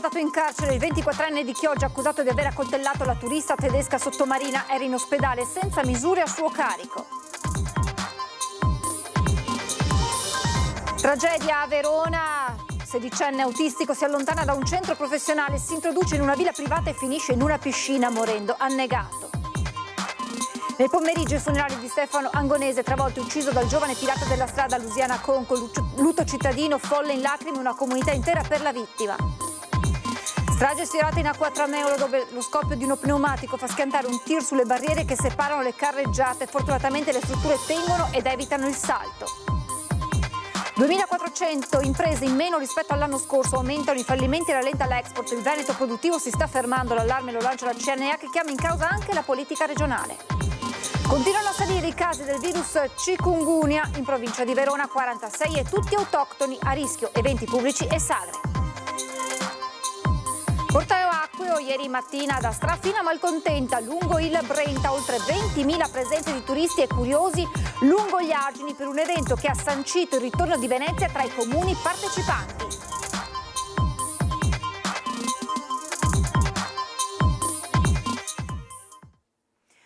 mandato in carcere il 24enne di Chioggia accusato di aver accoltellato la turista tedesca sottomarina. Era in ospedale senza misure a suo carico. Tragedia a Verona. Sedicenne autistico si allontana da un centro professionale, si introduce in una villa privata e finisce in una piscina morendo annegato. Nel pomeriggio i funerali di Stefano Angonese, travolto e ucciso dal giovane pirata della strada Lusiana Conco, lutto cittadino, folle in lacrime, una comunità intera per la vittima. Strage sfiorata in acqua Trameolo, dove lo scoppio di uno pneumatico fa schiantare un tir sulle barriere che separano le carreggiate. Fortunatamente le strutture tengono ed evitano il salto. 2.400 imprese in meno rispetto all'anno scorso, aumentano i fallimenti e rallenta l'export. Il Veneto produttivo si sta fermando, l'allarme lo lancia la CNA che chiama in causa anche la politica regionale. Continuano a salire i casi del virus chikungunya in provincia di Verona, 46 e tutti autoctoni, a rischio eventi pubblici e sagre. Portaio Acqueo ieri mattina da Strafina a Malcontenta, lungo il Brenta, oltre 20.000 presenze di turisti e curiosi lungo gli argini per un evento che ha sancito il ritorno di Venezia tra i comuni partecipanti.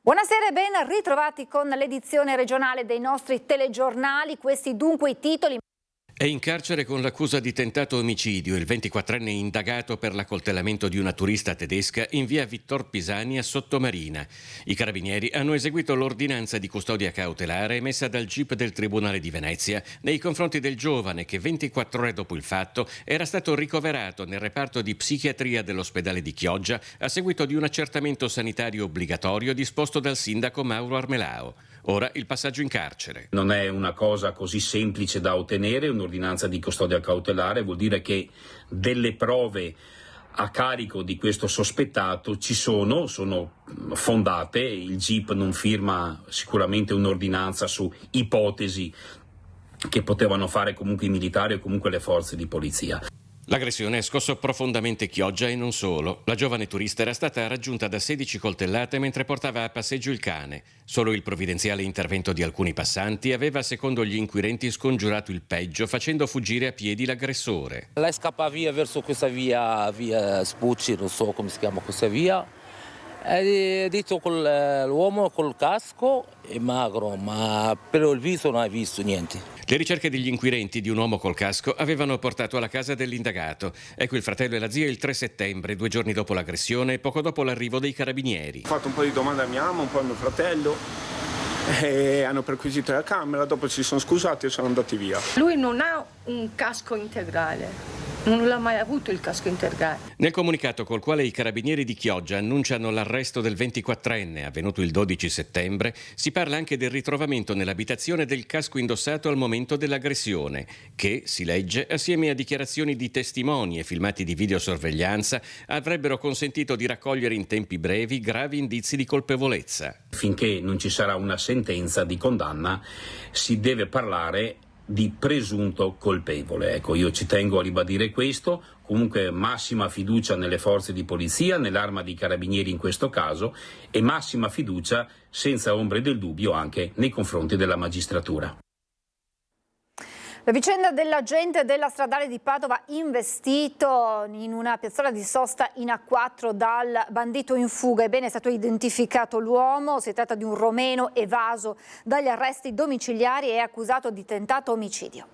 Buonasera e ben ritrovati con l'edizione regionale dei nostri telegiornali. Questi dunque i titoli. È in carcere con l'accusa di tentato omicidio il 24enne indagato per l'accoltellamento di una turista tedesca in via Vittor Pisani a Sottomarina. I carabinieri hanno eseguito l'ordinanza di custodia cautelare emessa dal GIP del Tribunale di Venezia nei confronti del giovane che 24 ore dopo il fatto era stato ricoverato nel reparto di psichiatria dell'ospedale di Chioggia a seguito di un accertamento sanitario obbligatorio disposto dal sindaco Mauro Armelao. Ora il passaggio in carcere. Non è una cosa così semplice da ottenere, un'ordinanza di custodia cautelare vuol dire che delle prove a carico di questo sospettato ci sono fondate, il GIP non firma sicuramente un'ordinanza su ipotesi che potevano fare comunque i militari o comunque le forze di polizia. L'aggressione ha scosso profondamente Chioggia e non solo. La giovane turista era stata raggiunta da 16 coltellate mentre portava a passeggio il cane. Solo il provvidenziale intervento di alcuni passanti aveva, secondo gli inquirenti, scongiurato il peggio, facendo fuggire a piedi l'aggressore. Lei scappa via verso questa via Spucci, non so come si chiama questa via. È detto l'uomo col casco è magro, ma per il viso non hai visto niente. Le ricerche degli inquirenti di un uomo col casco avevano portato alla casa dell'indagato. Ecco il fratello e la zia il 3 settembre, 2 giorni dopo l'aggressione e poco dopo l'arrivo dei carabinieri. Ho fatto un po' di domande a mia mamma, un po' a mio fratello e hanno perquisito la camera, dopo si sono scusati e sono andati via. Lui non ha un casco integrale. Non l'ha mai avuto il casco integrale. Nel comunicato col quale i carabinieri di Chioggia annunciano l'arresto del 24enne, avvenuto il 12 settembre, si parla anche del ritrovamento nell'abitazione del casco indossato al momento dell'aggressione, che, si legge, assieme a dichiarazioni di testimoni e filmati di videosorveglianza, avrebbero consentito di raccogliere in tempi brevi gravi indizi di colpevolezza. Finché non ci sarà una sentenza di condanna, si deve parlare di presunto colpevole. Ecco, io ci tengo a ribadire questo, comunque massima fiducia nelle forze di polizia, nell'Arma dei Carabinieri in questo caso e massima fiducia senza ombre del dubbio anche nei confronti della magistratura. La vicenda dell'agente della stradale di Padova investito in una piazzola di sosta in A4 dal bandito in fuga. Ebbene, è stato identificato l'uomo, si tratta di un romeno evaso dagli arresti domiciliari e accusato di tentato omicidio.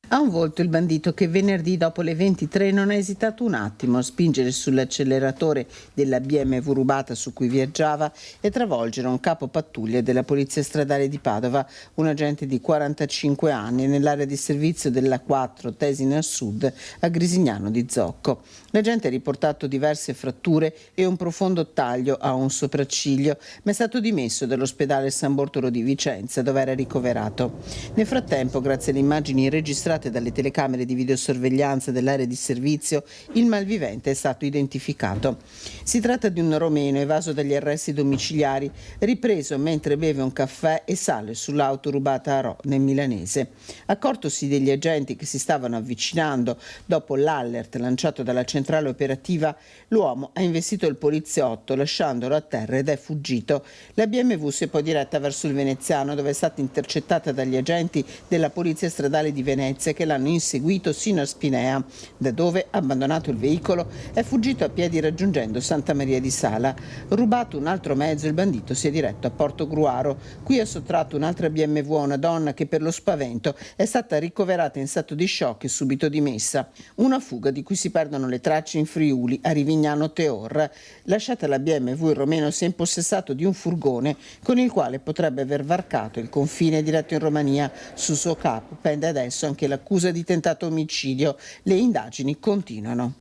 Ha un volto il bandito che venerdì dopo le 23 non ha esitato un attimo a spingere sull'acceleratore della BMW rubata su cui viaggiava e travolgere un capo pattuglia della Polizia Stradale di Padova, un agente di 45 anni nell'area di servizio della 4 Tesina Sud a Grisignano di Zocco. L'agente ha riportato diverse fratture e un profondo taglio a un sopracciglio, ma è stato dimesso dall'ospedale San Bortolo di Vicenza dove era ricoverato. Nel frattempo, grazie alle immagini registrate dalle telecamere di videosorveglianza dell'area di servizio, il malvivente è stato identificato. Si tratta di un romeno evaso dagli arresti domiciliari, ripreso mentre beve un caffè e sale sull'auto rubata a Rho nel milanese. Accortosi degli agenti che si stavano avvicinando dopo l'allert lanciato dalla centrale operativa, l'uomo ha investito il poliziotto lasciandolo a terra ed è fuggito. La BMW si è poi diretta verso il Veneziano dove è stata intercettata dagli agenti della Polizia Stradale di Venezia notizie che l'hanno inseguito sino a Spinea, da dove, abbandonato il veicolo, è fuggito a piedi raggiungendo Santa Maria di Sala. Rubato un altro mezzo, il bandito si è diretto a Portogruaro. Qui ha sottratto un'altra BMW a una donna che per lo spavento è stata ricoverata in stato di shock e subito dimessa. Una fuga di cui si perdono le tracce in Friuli, a Rivignano Teor. Lasciata la BMW, il romeno si è impossessato di un furgone con il quale potrebbe aver varcato il confine diretto in Romania. Su suo capo pende adesso anche l'accusa di tentato omicidio. Le indagini continuano.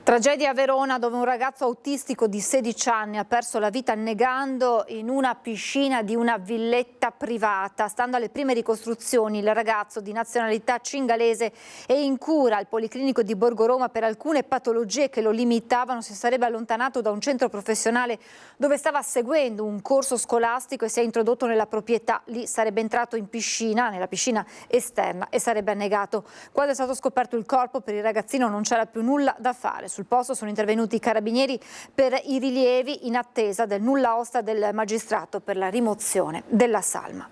Tragedia a Verona, dove un ragazzo autistico di 16 anni ha perso la vita annegando in una piscina di una villetta privata. Stando alle prime ricostruzioni, il ragazzo di nazionalità cingalese è in cura al Policlinico di Borgo Roma per alcune patologie che lo limitavano. Si sarebbe allontanato da un centro professionale dove stava seguendo un corso scolastico e si è introdotto nella proprietà. Lì sarebbe entrato in piscina, nella piscina esterna, e sarebbe annegato. Quando è stato scoperto il corpo, per il ragazzino non c'era più nulla da fare. Sul posto sono intervenuti i carabinieri per i rilievi in attesa del nulla osta del magistrato per la rimozione della salma.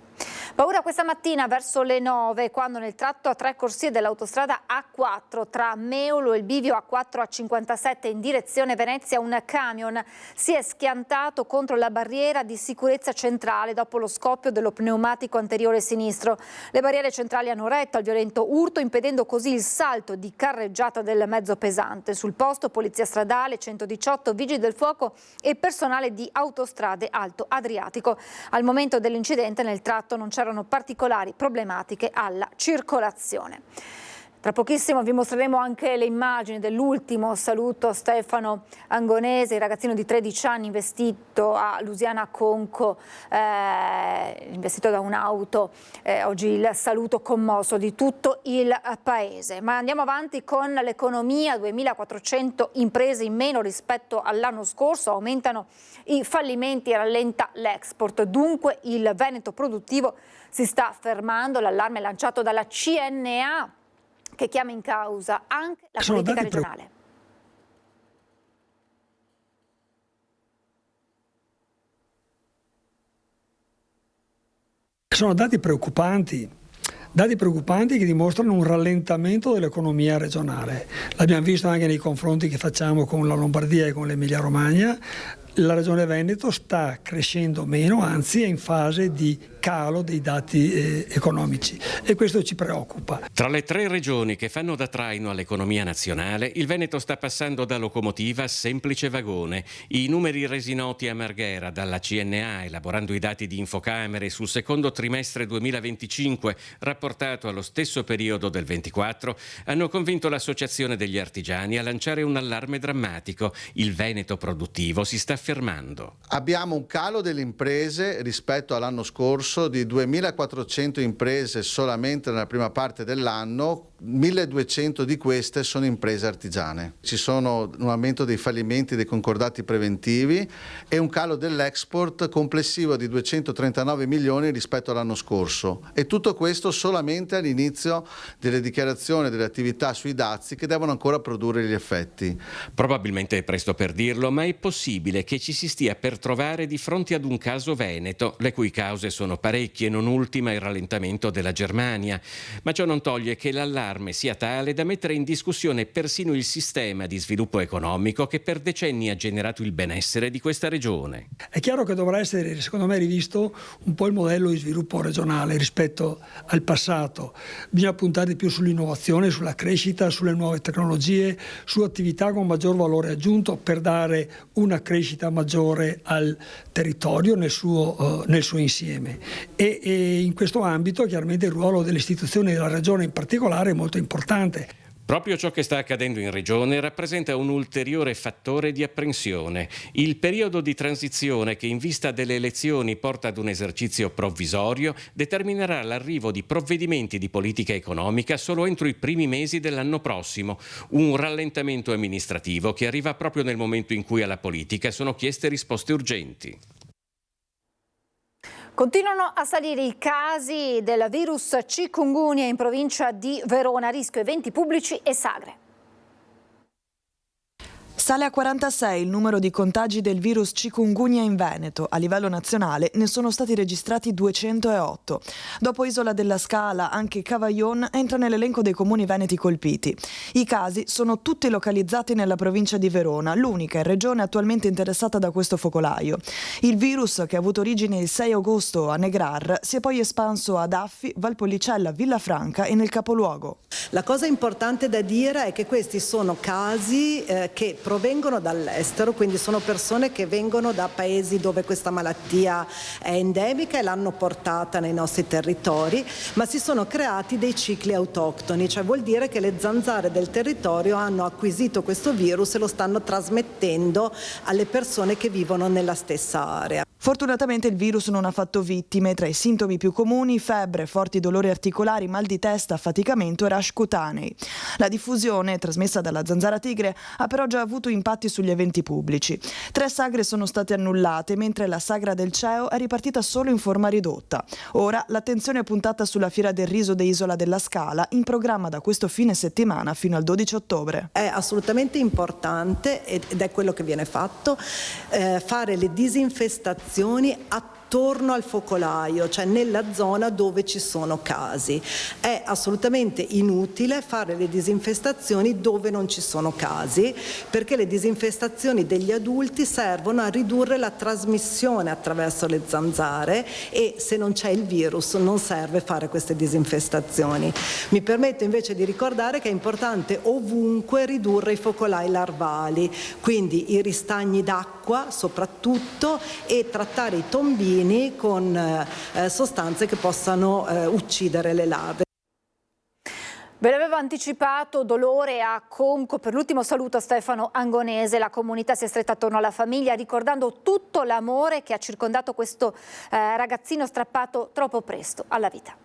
Paura questa mattina verso le 9, quando nel tratto a 3 corsie dell'autostrada A4 tra Meolo e il bivio A4 A57 in direzione Venezia un camion si è schiantato contro la barriera di sicurezza centrale dopo lo scoppio dello pneumatico anteriore sinistro. Le barriere centrali hanno retto al violento urto, impedendo così il salto di carreggiata del mezzo pesante. Sul posto Polizia Stradale, 118, Vigili del Fuoco e personale di Autostrade Alto Adriatico. Al momento dell'incidente nel tratto non c'erano particolari problematiche alla circolazione. Tra pochissimo vi mostreremo anche le immagini dell'ultimo saluto a Stefano Angonese, il ragazzino di 13 anni investito a Lusiana Conco, investito da un'auto. Oggi il saluto commosso di tutto il paese. Ma andiamo avanti con l'economia, 2.400 imprese in meno rispetto all'anno scorso, aumentano i fallimenti e rallenta l'export. Dunque il Veneto produttivo si sta fermando, l'allarme lanciato dalla CNA, che chiama in causa anche la politica regionale. Sono dati preoccupanti che dimostrano un rallentamento dell'economia regionale. L'abbiamo visto anche nei confronti che facciamo con la Lombardia e con l'Emilia Romagna. La Regione Veneto sta crescendo meno, anzi è in fase di calo dei dati economici, e questo ci preoccupa. Tra le 3 regioni che fanno da traino all'economia nazionale, il Veneto sta passando da locomotiva a semplice vagone. I numeri resi noti a Marghera dalla CNA, elaborando i dati di Infocamere sul secondo trimestre 2025, rapportato allo stesso periodo del 24, hanno convinto l'Associazione degli Artigiani a lanciare un allarme drammatico. Il Veneto produttivo si sta fermando. Abbiamo un calo delle imprese rispetto all'anno scorso di 2.400 imprese solamente nella prima parte dell'anno. 1.200 di queste sono imprese artigiane. Ci sono un aumento dei fallimenti dei concordati preventivi e un calo dell'export complessivo di 239 milioni rispetto all'anno scorso, e tutto questo solamente all'inizio delle dichiarazioni delle attività sui dazi che devono ancora produrre gli effetti. Probabilmente è presto per dirlo, ma è possibile che ci si stia per trovare di fronte ad un caso Veneto, le cui cause sono parecchie, non ultima il rallentamento della Germania. Ma ciò non toglie che l'allarme sia tale da mettere in discussione persino il sistema di sviluppo economico che per decenni ha generato il benessere di questa regione. È chiaro che dovrà essere, secondo me, rivisto un po' il modello di sviluppo regionale rispetto al passato. Bisogna puntare di più sull'innovazione, sulla crescita, sulle nuove tecnologie, su attività con maggior valore aggiunto per dare una crescita maggiore al territorio nel suo insieme. E in questo ambito chiaramente il ruolo delle istituzioni della regione in particolare è molto importante. Proprio ciò che sta accadendo in regione rappresenta un ulteriore fattore di apprensione. Il periodo di transizione che in vista delle elezioni porta ad un esercizio provvisorio determinerà l'arrivo di provvedimenti di politica economica solo entro i primi mesi dell'anno prossimo. Un rallentamento amministrativo che arriva proprio nel momento in cui alla politica sono chieste risposte urgenti. Continuano a salire i casi del virus chikungunya in provincia di Verona, rischio eventi pubblici e sagre. Sale a 46 il numero di contagi del virus chikungunya in Veneto. A livello nazionale ne sono stati registrati 208. Dopo Isola della Scala, anche Cavaillon entra nell'elenco dei comuni veneti colpiti. I casi sono tutti localizzati nella provincia di Verona, l'unica in regione attualmente interessata da questo focolaio. Il virus, che ha avuto origine il 6 agosto a Negrar, si è poi espanso ad Affi, Valpolicella, Villafranca e nel capoluogo. La cosa importante da dire è che questi sono casi che provengono dall'estero, quindi sono persone che vengono da paesi dove questa malattia è endemica e l'hanno portata nei nostri territori, ma si sono creati dei cicli autoctoni, cioè vuol dire che le zanzare del territorio hanno acquisito questo virus e lo stanno trasmettendo alle persone che vivono nella stessa area. Fortunatamente il virus non ha fatto vittime. Tra i sintomi più comuni: febbre, forti dolori articolari, mal di testa, affaticamento e rash cutanei. La diffusione, trasmessa dalla zanzara tigre, ha però già avuto impatti sugli eventi pubblici. 3 sagre sono state annullate, mentre la sagra del CEO è ripartita solo in forma ridotta. Ora l'attenzione è puntata sulla Fiera del Riso di Isola della Scala, in programma da questo fine settimana fino al 12 ottobre. È assolutamente importante, ed è quello che viene fatto, fare le disinfestazioni attorno al focolaio, cioè nella zona dove ci sono casi. È assolutamente inutile fare le disinfestazioni dove non ci sono casi, perché le disinfestazioni degli adulti servono a ridurre la trasmissione attraverso le zanzare e se non c'è il virus non serve fare queste disinfestazioni. Mi permetto invece di ricordare che è importante ovunque ridurre i focolai larvali, quindi i ristagni d'acqua soprattutto, e trattare i tombini con sostanze che possano uccidere le larve. Ve l'avevo anticipato, dolore a Conco. Per l'ultimo saluto a Stefano Angonese. La comunità si è stretta attorno alla famiglia, ricordando tutto l'amore che ha circondato questo ragazzino strappato troppo presto alla vita.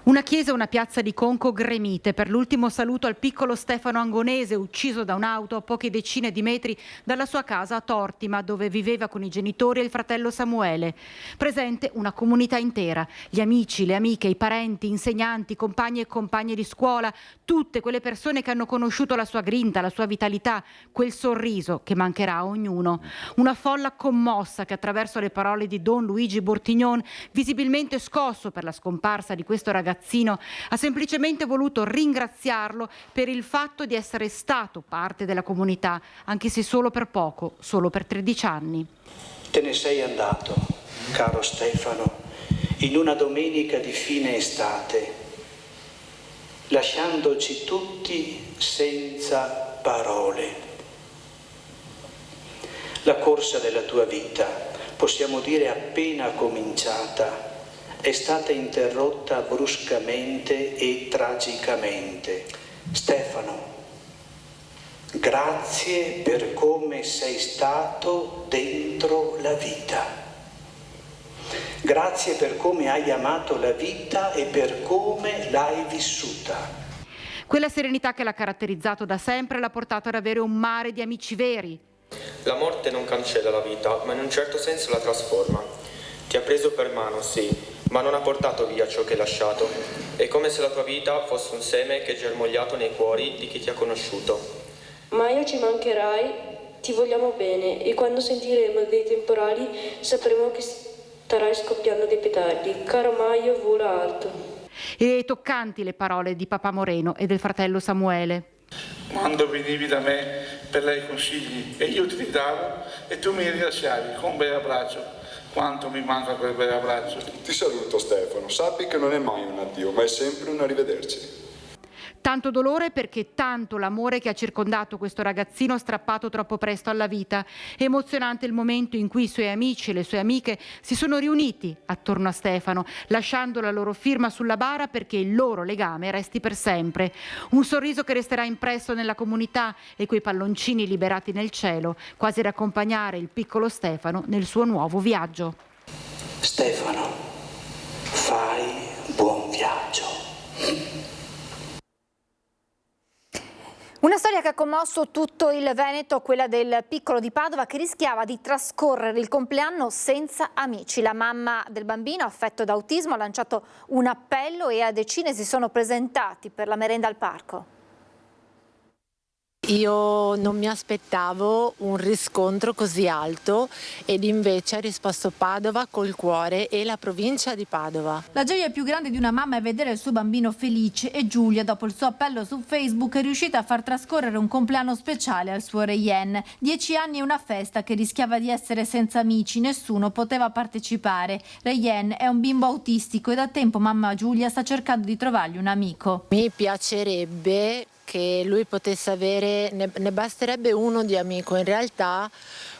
Una chiesa e una piazza di Conco gremite per l'ultimo saluto al piccolo Stefano Angonese, ucciso da un'auto a poche decine di metri dalla sua casa a Tortima, dove viveva con i genitori e il fratello Samuele. Presente una comunità intera, gli amici, le amiche, i parenti, insegnanti, compagni e compagne di scuola, tutte quelle persone che hanno conosciuto la sua grinta, la sua vitalità, quel sorriso che mancherà a ognuno. Una folla commossa che, attraverso le parole di Don Luigi Bortignon, visibilmente scosso per la scomparsa di questo ragazzino, ha semplicemente voluto ringraziarlo per il fatto di essere stato parte della comunità, anche se solo per poco, solo per 13 anni. Te ne sei andato, caro Stefano, in una domenica di fine estate, lasciandoci tutti senza parole. La corsa della tua vita, possiamo dire appena cominciata, è stata interrotta bruscamente e tragicamente. Stefano, grazie per come sei stato dentro la vita. Grazie per come hai amato la vita e per come l'hai vissuta. Quella serenità che l'ha caratterizzato da sempre l'ha portato ad avere un mare di amici veri. La morte non cancella la vita, ma in un certo senso la trasforma. Ti ha preso per mano, sì, ma non ha portato via ciò che hai lasciato. È come se la tua vita fosse un seme che è germogliato nei cuori di chi ti ha conosciuto. Maio, ci mancherai, ti vogliamo bene e quando sentiremo dei temporali sapremo che starai scoppiando dei petardi. Caro Maio, vola alto. E toccanti le parole di papà Moreno e del fratello Samuele. Quando venivi da me per lei consigli e io ti ridavo e tu mi rilasciavi con un bel abbraccio. Quanto mi manca quel bel abbraccio. Ti saluto Stefano, sappi che non è mai un addio, ma è sempre un arrivederci. Tanto dolore perché tanto l'amore che ha circondato questo ragazzino strappato troppo presto alla vita. Emozionante il momento in cui i suoi amici e le sue amiche si sono riuniti attorno a Stefano, lasciando la loro firma sulla bara perché il loro legame resti per sempre. Un sorriso che resterà impresso nella comunità e quei palloncini liberati nel cielo, quasi ad accompagnare il piccolo Stefano nel suo nuovo viaggio. Stefano, fai buon viaggio. Una storia che ha commosso tutto il Veneto, quella del piccolo di Padova che rischiava di trascorrere il compleanno senza amici. La mamma del bambino affetto da autismo ha lanciato un appello e a decine si sono presentati per la merenda al parco. Io non mi aspettavo un riscontro così alto ed invece ha risposto Padova col cuore e la provincia di Padova. La gioia più grande di una mamma è vedere il suo bambino felice e Giulia, dopo il suo appello su Facebook, è riuscita a far trascorrere un compleanno speciale al suo Rayen. 10 anni e una festa che rischiava di essere senza amici, nessuno poteva partecipare. Rayen è un bimbo autistico e da tempo mamma Giulia sta cercando di trovargli un amico. Mi piacerebbe che lui potesse avere, ne basterebbe uno di amico in realtà,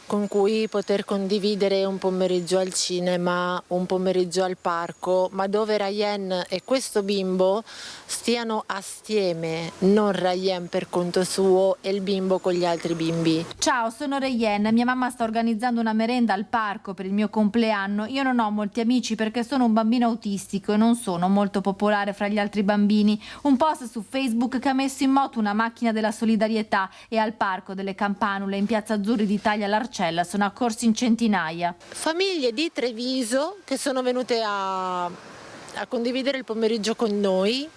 con cui poter condividere un pomeriggio al cinema, un pomeriggio al parco, ma dove Rayen e questo bimbo stiano assieme, non Rayen per conto suo e il bimbo con gli altri bimbi. Ciao, sono Rayen, mia mamma sta organizzando una merenda al parco per il mio compleanno. Io non ho molti amici perché sono un bambino autistico e non sono molto popolare fra gli altri bambini. Un post su Facebook che ha messo in moto una macchina della solidarietà e al parco delle Campanule in Piazza Azzurri d'Italia l'Arcella sono accorsi in centinaia. Famiglie di Treviso che sono venute a condividere il pomeriggio con noi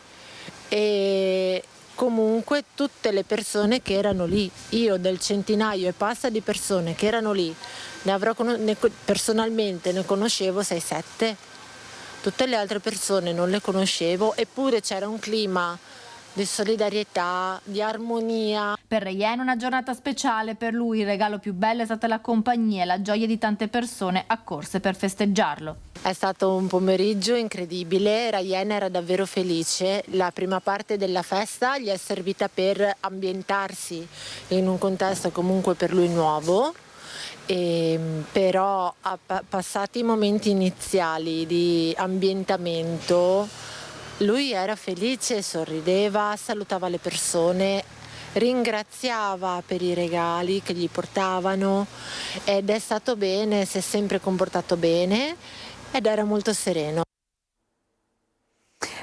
e comunque tutte le persone che erano lì. Io del centinaio e passa di persone che erano lì, personalmente ne conoscevo 6-7. Tutte le altre persone non le conoscevo, eppure c'era un clima di solidarietà, di armonia. Per Rayen una giornata speciale, per lui il regalo più bello è stata la compagnia e la gioia di tante persone accorse per festeggiarlo. È stato un pomeriggio incredibile, Rayen era davvero felice, la prima parte della festa gli è servita per ambientarsi in un contesto comunque per lui nuovo. Però passati i momenti iniziali di ambientamento, lui era felice, sorrideva, salutava le persone, ringraziava per i regali che gli portavano ed è stato bene, si è sempre comportato bene ed era molto sereno.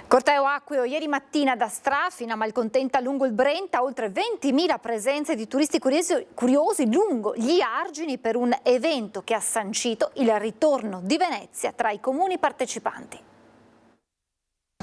Corteo acqueo ieri mattina da Stra fino a Malcontenta lungo il Brenta, oltre 20.000 presenze di turisti curiosi lungo gli argini per un evento che ha sancito il ritorno di Venezia tra i comuni partecipanti.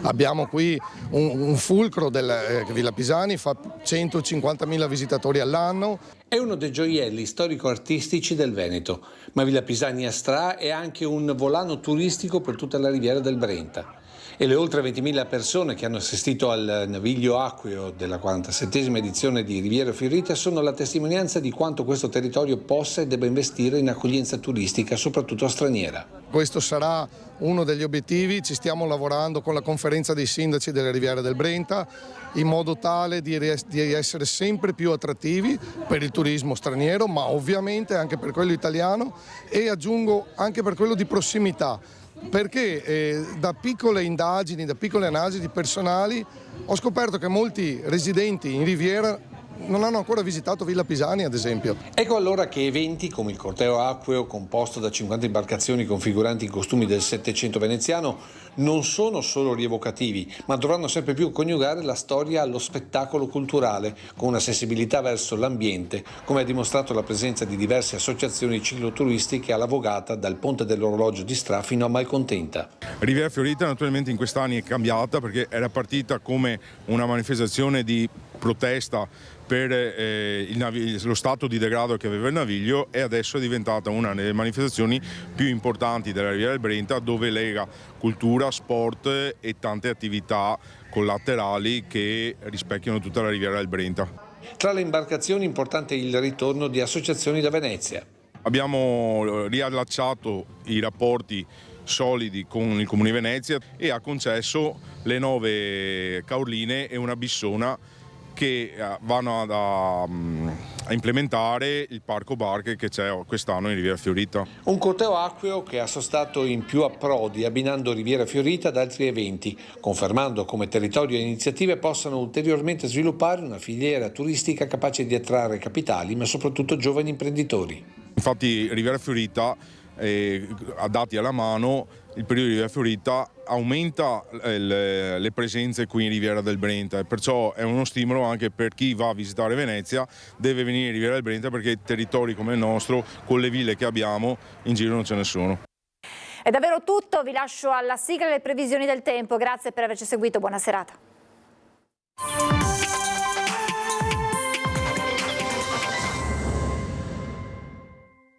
Abbiamo qui un fulcro che Villa Pisani fa 150.000 visitatori all'anno. È uno dei gioielli storico-artistici del Veneto, ma Villa Pisani a Stra è anche un volano turistico per tutta la riviera del Brenta. E le oltre 20.000 persone che hanno assistito al naviglio acqueo della 47esima edizione di Riviera Fiorita sono la testimonianza di quanto questo territorio possa e debba investire in accoglienza turistica, soprattutto straniera. Questo sarà uno degli obiettivi, ci stiamo lavorando con la conferenza dei sindaci delle riviere del Brenta in modo tale di essere sempre più attrattivi per il turismo straniero, ma ovviamente anche per quello italiano e aggiungo anche per quello di prossimità. Perché da piccole indagini, da piccole analisi personali ho scoperto che molti residenti in Riviera non hanno ancora visitato Villa Pisani, ad esempio. Ecco allora che eventi come il corteo acqueo, composto da 50 imbarcazioni configuranti in costumi del Settecento veneziano, non sono solo rievocativi, ma dovranno sempre più coniugare la storia allo spettacolo culturale, con una sensibilità verso l'ambiente, come ha dimostrato la presenza di diverse associazioni cicloturistiche alla vogata dal Ponte dell'Orologio di Stra fino a Malcontenta. Riviera Fiorita naturalmente in questi anni è cambiata perché era partita come una manifestazione di protesta per lo stato di degrado che aveva il naviglio e adesso è diventata una delle manifestazioni più importanti della Riviera del Brenta, dove lega cultura, sport e tante attività collaterali che rispecchiano tutta la Riviera del Brenta. Tra le imbarcazioni importante il ritorno di associazioni da Venezia. Abbiamo riallacciato i rapporti solidi con il Comune di Venezia e ha concesso le 9 caorline e una bissona che vanno a implementare il parco barche che c'è quest'anno in Riviera Fiorita. Un corteo acqueo che ha sostato in più approdi, abbinando Riviera Fiorita ad altri eventi, confermando come territorio e iniziative possano ulteriormente sviluppare una filiera turistica capace di attrarre capitali, ma soprattutto giovani imprenditori. Infatti Riviera Fiorita, a dati alla mano, il periodo di Riviera Fiorita aumenta le presenze qui in Riviera del Brenta e perciò è uno stimolo anche per chi va a visitare Venezia, deve venire in Riviera del Brenta perché territori come il nostro, con le ville che abbiamo, in giro non ce ne sono. È davvero tutto, vi lascio alla sigla e alle previsioni del tempo, grazie per averci seguito, buona serata.